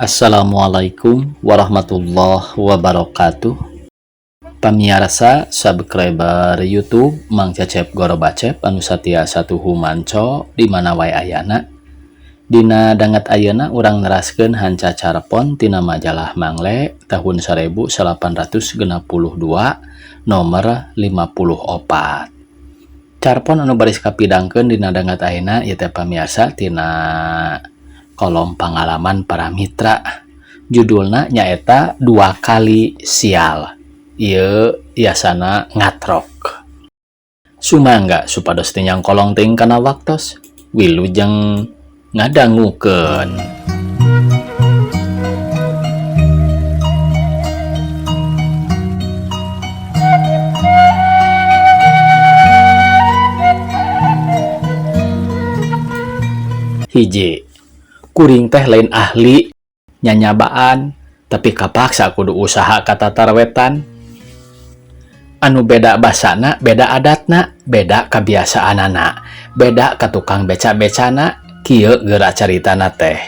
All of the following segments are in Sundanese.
Assalamualaikum warahmatullahi wabarakatuh. Pamirsa subscriber YouTube Mang Cecep Goro Bacep anu satia satuhu manco di mana wae ayana. Dina dangat ayeuna urang neraskeun hanca carpon tina majalah Mangle tahun 1862 nomor 54. Carpon anu baris kapidangkeun dina dangat ayeuna ieu teh pamirsa tina kolom pengalaman para mitra. Judulna nyaeta 2 kali sial. Ieu biasana ngatrok. Sumangga supados tinyang kolong ting kana waktos wilujeng ngadangukeun. Hiji, kuring teh lain ahli nyanyabaan, tapi kapaksa kudu usaha katatar wetan. Anu beda basana, beda adatna, beda kebiasaanana, beda ka tukang beca-becana, kieu geura caritana teh.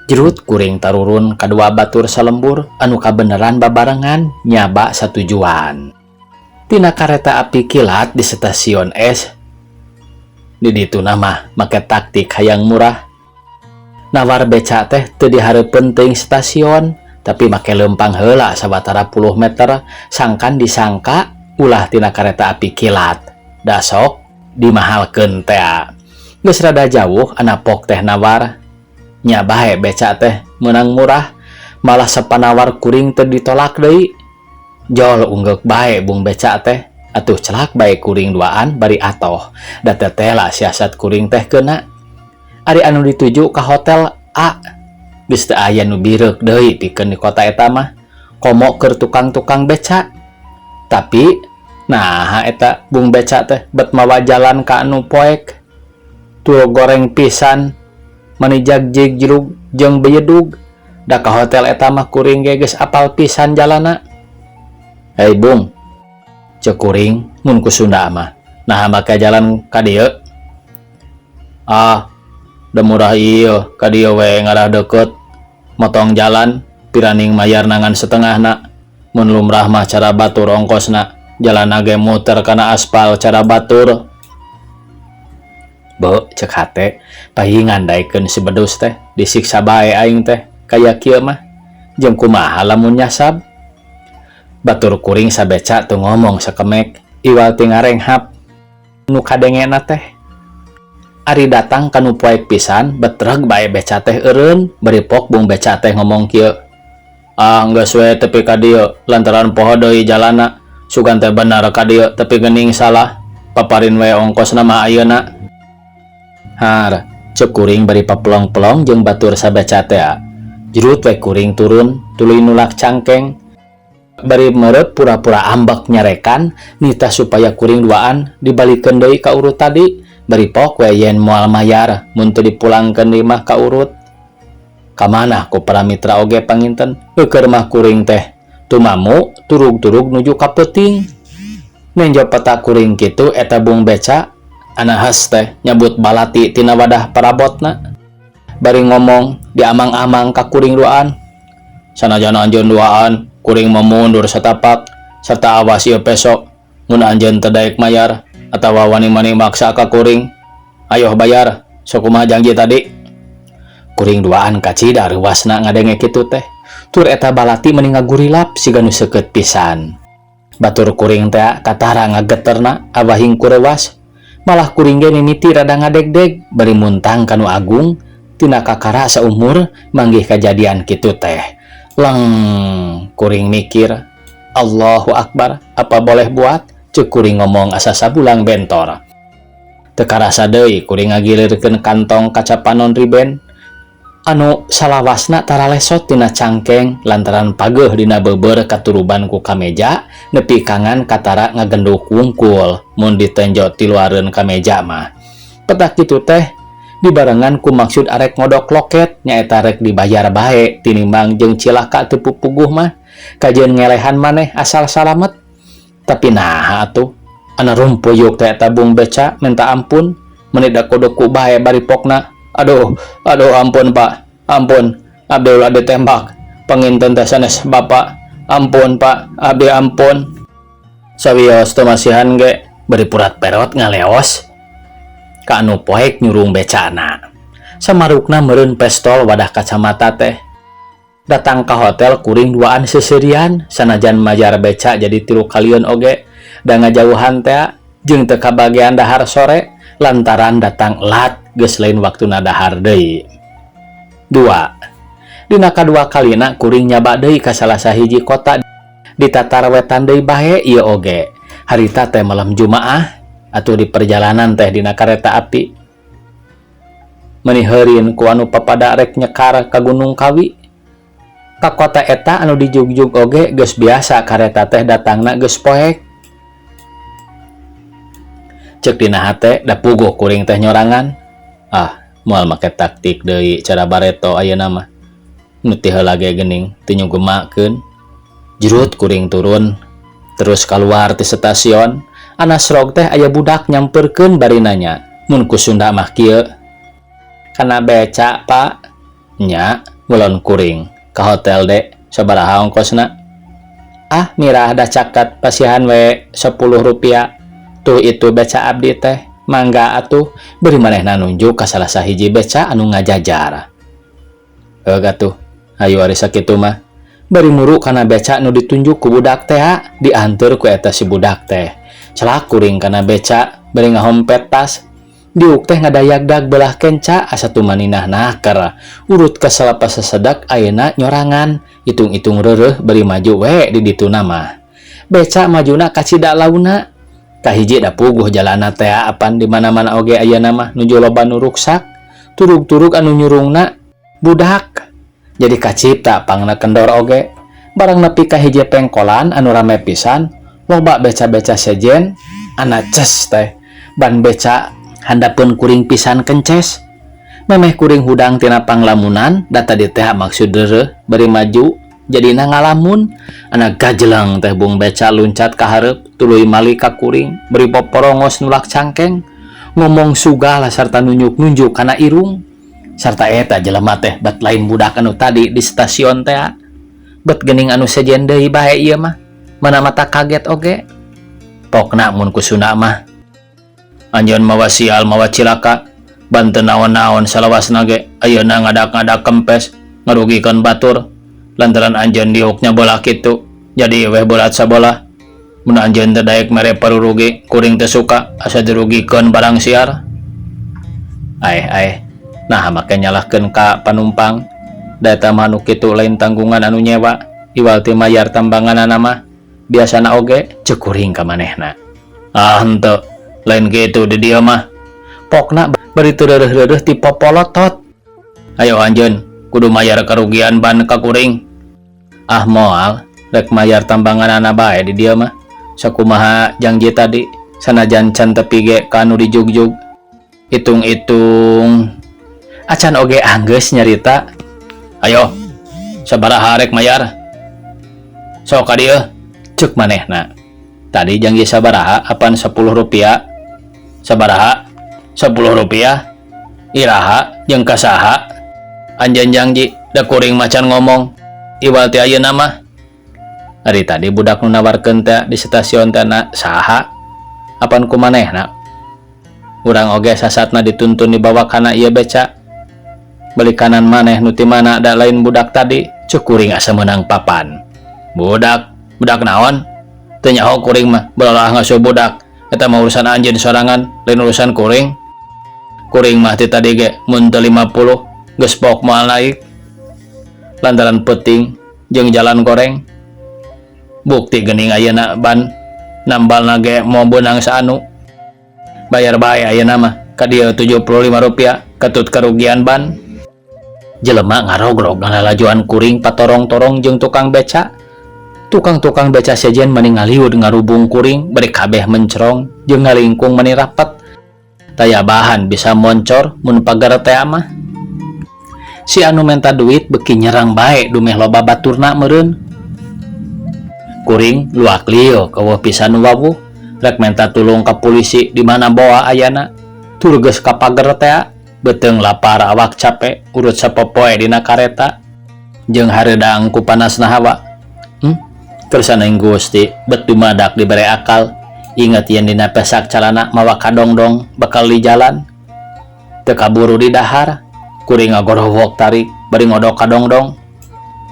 Jerut kuring tarurun kadua batur salembur anu kabeneran babarengan nyaba satujuan. Tina kareta api kilat di stasiun es. Di ditu mah make taktik hayang murah. Nawar beca teh teu dihareupeun teuing stasiun, tapi make leumpang heula sabatara puluh meter sangkan disangka ulah tina kareta api kilat. Dasok dimahalkeun teh. Geus rada jauh anapok teh nawar. Nya bae beca teh meunang murah, malah sapanawar kuring teu ditolak deui. Jol unggek bae bung beca teh. Atuh celak bae kuring duaan bari atoh. Da teh lah siasat kuring teh keuna. Ari anu dituju ka hotel A. Geus teu aya nu bireuk deui pikeun di kota eta mah. Komo keur tukang-tukang beca. Tapi nah eta bung beca teh bet mawa jalan ka anu poek. Tuh goreng pisan manijag jig-jrug jeung beyedug. Da ka hotel eta mah kuring ge geus apal pisan jalana. Hei bung, cek kuring mun ku Sunda mah. Nah make jalan ka dieu. Da murah ieu ka dieu we ngarah deket. Motong jalan piraning mayar nangan setengahna. Mun lumrah mah cara batur ongkosna. Jalan ge muter kana aspal cara batur. Beuh cek hate pahingan daekeun si bedus teh disiksa bae aing teh kaya kieu mah. Jeung kumaha lamun nyasab? Batur kuring sabeca tu ngomong sakemek iwal ti ngarenghap nu kadengena teh. Ari datang kanu poek pisan betreg bae beca teh eureun bari pok bung beca teh ngomong kieu. Geus we tepi ka dieu lantaran poho deui jalanna. Sugan teh bener ka dieu tapi geuning salah. Paparin we ongkosna mah ayeuna. Har, cek kuring bari papelong-pelong jeung batur sabeca teh. Jerut we kuring turun tuluy nulak cangkeng. Bari meureut pura-pura ambek nyarekan nita supaya kuring duaan dibalikeun deui ka urut tadi. Bari pok we yen moal mayar mun teu dipulangkeun deui mah ka urut. Kamana ku para mitra oge panginten keur mah kuring teh tumamu turug-turug nuju ka peuting. Nenjo peta kuring kitu eta bung beca anaheus teh nyabut balati tina wadah parabotna. Bari ngomong diamang-amang ka kuring duaan. Sanajan anjeun duaan kuring memundur setapak serta awas ieu besok mun anjeun teu daek mayar atawa wani-wani maksa ka kuring. Ayo bayar sok kumaha janji tadi. Kuring duaan kacida reuasna ngadenge kitu teh. Tur eta balati mending ngagurilap siga nu seukeut pisan. Batur kuring teh katara ngageterna abahing ku reuas. Malah kuring ge mimiti rada ngadegdeg bari muntang kanu agung tina kakara saumur manggih kajadian kitu teh. Leng kuring mikir, Allahu Akbar, apa boleh buat? Cek kuring ngomong asa sabulang bentor. Teu karasa deui kuring ngagilirkeun kantong kaca panon riben anu salawasna tara lesot tina cangkeng lantaran pageuh dina beubeur katuruban ku kameja nepi kangan katara ngagenduk wungkul mun ditenjo ti luareun kameja mah. Petak kitu teh dibarengan ku maksud arek ngodok loket nyaeta rek dibayar bae tinimbang jeung cilaka teu pupuguh mah kajeun ngelehan maneh asal salamet. Tapi nah atuh ana rumpuyuk teh eta bung beca minta ampun meuni daku-daku bae bari pokna. Aduh ampun Pak, ampun abdi ulah ditembak. Panginten teh sanes bapak. Ampun pak, abdi ampun. Sawios teu masihan ge beri purat perot ngaleos. Ka anu poek nyurung becana. Samarukna meureun pestol wadah kacamata teh. Datang ka hotel kuring duaan seserian sanajan majar beca jadi 3 kaliun oge da ngajauhan teh jeung teu kabagean dahar sore lantaran datang lat geus lain waktuna dahar deui. 2. Dina kadua kalina kuring nyaba deui ka salah sahiji kota di tatar wetan deui bae ieu oge. Harita teh malam Jumaah atuh di perjalanan teh dina kareta api. Meuni heureun ku anu papada rek nyekar ka Gunung Kawi. Ka kota eta anu di jugjug oge geus biasa kareta teh datangna geus poek. Ceuk dina hate da puguh kuring teh nyorangan. Moal make taktik deui cara bareto ayeuna mah. Nu ti heula ge geuning teu nyugemakeun. Jerut kuring turun terus keluar ti stasiun. Anasrog teh aya budak nyamperkeun bari nanya, "Mun ku Sunda mah kieu?" "Kana beca, Pak." "Nya," ngulon kuring. "Ka hotel dek, sabaraha ongkosna?" "Mirah da caket pasihan we 10 rupiah. Tuh itu beca abdi teh. Mangga atuh beri manehna nunjuk ka salah sahiji beca anu ngajajar." "Heug atuh, hayu ari sakitu mah." Bari muru kana beca nu ditunjuk ku budak teh dianteur ku eta si budak teh. Celak kuring kana beca bari ngahompet tas. Diuk teh ngadayagdag belah kenca asa tumaninah nakar. Urut ka salapas sasedak ayeuna nyorangan. Itung-itung reureuh bari maju we di dituna mah. Beca majuna ka cida launa. Kahiji da puguh jalana teh apan di mana-mana oge ayeuna mah nuju loba nu ruksak. Turug-turug anu nyurungna budak. Jadi kacipta pangna kendor oge. Barang nepi ka hiji pengkolan anu rame pisan, loba beca-beca sejen, ana ces teh. Ban beca handapeun kuring pisan kences. Memeh kuring hudang tina panglamunan, da tadi teh maksud reureuh bari maju, jadina ngalamun. Ana gajelang teh bung beca luncat ka hareup, tuluy mali ka kuring, beri poporongos nulak cangkeng, ngomong sugah sarta nunjuk-nunjuk kana irung. Sarta eta jelema teh bat lain budak anu tadi di stasiun teh. Bet geuning anu sejen deui bae ieu mah. Mana mata kaget oge. Pokna mun ku Sunda mah anjeun mawa sial mawa cilaka, ban teu naon-naon salawasna ge ayeuna ngadak-ngadak kempes ngarugikeun batur lantaran anjeun diuknya bola kitu. Jadi weh bolat sabola. Mun anjeun teu daek mere parurugi, kuring teu suka asa dirugikeun barang siar. Nah make nyalahkeun ka panumpang. Da eta mah anu kitu lain tanggungan anu nyewa, iwal ti mayar tambanganana mah. Biasana oge ceuk kuring ka manehna. Henteu, lain kitu di dieu mah. Pokna bari teu reureuh-reureuh ti popolotot. Ayo anjeun, kudu mayar kerugian ban ka kuring. Moal, rek mayar tambanganana bae di dieu mah. Sakumaha janji tadi, sanajan can tepi ge ka anu di jugjug. Hitung-hitung acan oge anggeus nyarita. "Ayo, sabaraha rek mayar?" "Sok ka dieu," ceuk manehna. "Tadi janji sabaraha? Apan 10 rupiah?" "Sabaraha? 10 rupiah? Iraha jeung ka saha? Anjeun janji da kuring macan ngomong. Iwal ti ayeuna mah." "Ari tadi budak nu nawarkeun teh di stasiun teh saha? Apan ku manehna?" "Urang oge sasatna dituntun dibawa kana ieu beca. Balik kanan maneh nu ti mana da lain budak tadi," ceuk kuring asa meunang papan. Budak naon? Teu nyaho kuring mah, beulah ngasuh budak. Eta mah urusan anjeun sorangan, lain urusan kuring. Kuring mah ti tadi ge mun teu 50 geus pok moal naik. Lantaran peuting jeung jalan goreng. Bukti geuning ayeuna ban nambalna ge moal beunang saanu. Bayar bae ayeuna mah ka dieu 75 rupiah ketut kerugian ban." Jelema ngarogrog ngalalajuan kuring patorong-torong jeung tukang beca. Tukang-tukang beca sejen meni ngaliwud ngarubung kuring bari kabeh mencrong jeung ngalingkung meni rapet. Taya bahan bisa moncor mun pagar teh mah. Si anu menta duit beuki nyerang bae dumeh loba baturna meureun. Kuring luak lieu keueuh pisan wawuh rek menta tulung ka polisi di mana boa ayana. Tur geus ka pager teh beuteung lapar awak capek urut sapopoe dina kareta. jeung hareudang ku panasna hawa. Kersana yang Gusti bet dumadak dibere akal. Ingat yen dina pesak calana mawa kadongdong bakal di jalan. Teu kaburu di dahar, kuring ngagorowok tarik bari ngodok kadongdong.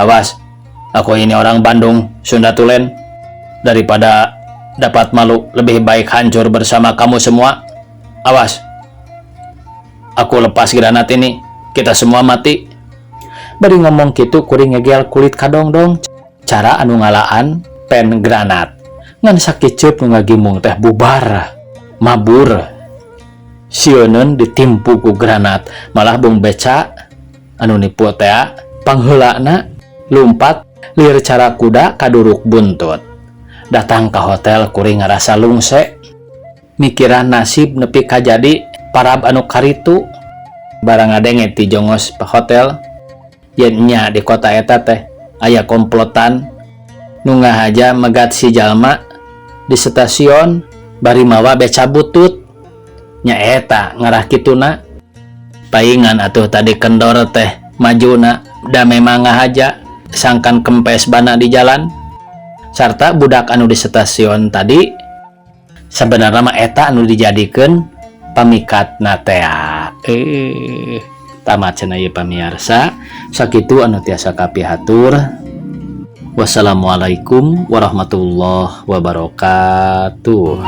Awas, aku ini orang Bandung, Sunda Tulen. Daripada dapat malu, lebih baik hancur bersama kamu semua. Awas, aku lepas granat ini, kita semua mati. Bari ngomong kitu kuring ngegel kulit kadongdong. Cara anu ngalaan pen granat. Ngan sakiceup nu ngagimung teh bubar, mabur. Sieun ditimpu ku granat, malah bung beca anu nipu teh pangheulana lumpat lieur cara kuda kaduruk buntut. Datang ke hotel kuring ngarasa lungse, mikiran nasib nepi kajadi parab anu karitu. Barang ngadenge ti jongos pe hotel, yen nya di kota eta teh aya komplotan nu ngahaja megat si jalma di stasiun bari mawa beca butut. Nya eta ngarah kituna. Paingan atuh tadi kendor teh majuna da memang ngahaja sangkan kempes bana di jalan. Sarta budak anu di stasiun tadi sebenarnya mah eta anu dijadikeun pamikatna teh. Tamat cenah ieu pamirsa. Sakitu anu tiasa kapihatur. Wassalamualaikum warahmatullahi wabarakatuh.